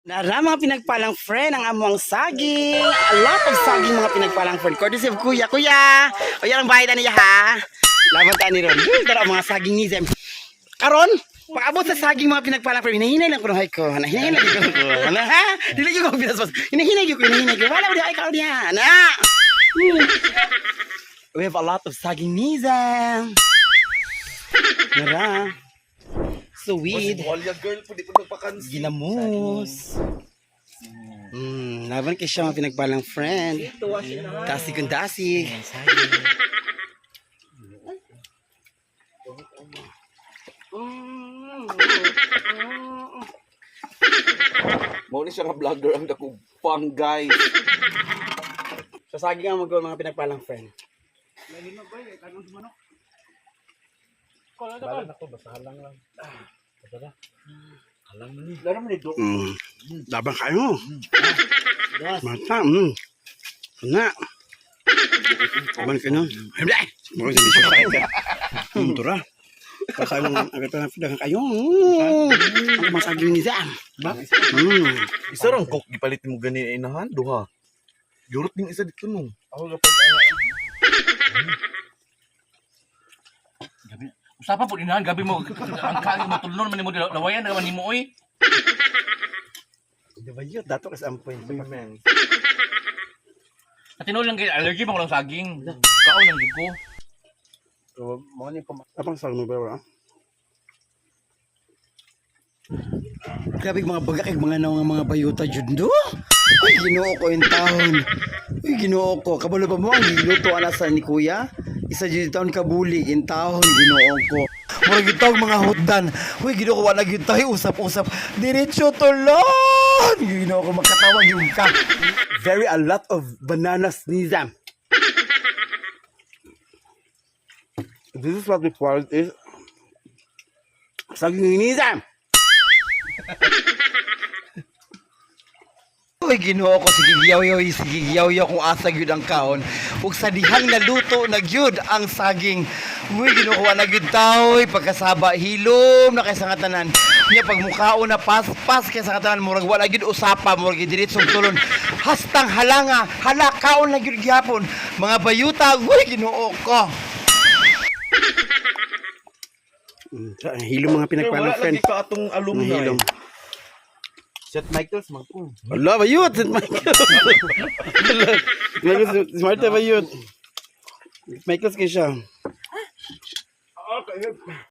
Nara mga pinagpalang friend ang among saging. A lot of saging mga pinagpalang friend. Courtesy of kuya. Kuya ang bahay na niya ha. Laban ta ni Ron. Dara mga saging ni Zem. Karon, pag-abot sa saging mga pinagpalang friend, hinahinay lang ko ng hay ko. Hinahinay lang ko. Ano ha? Dili ko pinaspas. Hinahinay ko. Wala mo di ay ka diha. Na. We have a lot of saging ni Zem. Nara. Sweet. Girl, pwede po nagpakansi. Ginamos. Laban kay siya mga pinagpalang friend. Dasi kung dasi. Mao ni siya nga vlogger ang dako pang guys. So saging ang mga pinagpalang friend. Bala na ko basta halang lang. Tara. Halang man ni. Laro mo ni Do. Laban kayo. Mata. Na. Laban kayo. Hindi. Mo sa bisyo sa ka. Tura. Kasi ang agad na pinag kayo. Ang masaging ni Zam. Isa rang cook gipalit mo gani inahan duha. Jurot ning isa dito no. Ako gapag Gabi. Usapan po dinahan gabi mo ang kali mo tulnon man mo lawayan naman nimo oy. Di ba yun? Dato kasi ang point. Men. Sa tinuod lang kay allergy man ko lang saging. Kao lang gid ko. So, mo ni pa Apang sa mo ba? Grabe mga bagay mga mga bayuta jud do. Uy Ginoo ko in taon. Uy Ginoo ko kabalo pa mo ang giluto ana sa ni kuya. Isa jud taon kabuli in taon Ginoo ko. Murag gitawag mga hutdan. Uy Ginoo ko wala gyud tayo usap-usap. Diretso tulon. Ginoo ko magkatawag yung ka. Very a lot of bananas ni Zam. This is what we call is saging ni Zam. Uy, Ginoo ko, sige giyaw-yaw kung asa gyud ang kaon. Ug sa dihang naluto na gyud ang saging. Uy, Ginoo ko na gyud taoy pagkasaba hilom na kay sa tanan. Nya pag mukhaon na pas kay sa tanan murag wala gyud usapa, murag diretsong tulon. Hastang halanga, hala kaon na gyud gyapon. Mga bayuta, uy, Ginoo ko. Hilom mga pinagpalang Wala friend. lagi ka atong alumni. Hilom. Seth Michaels magpun. Wala ba yun? Smart ba yun? Michaels kayo siya.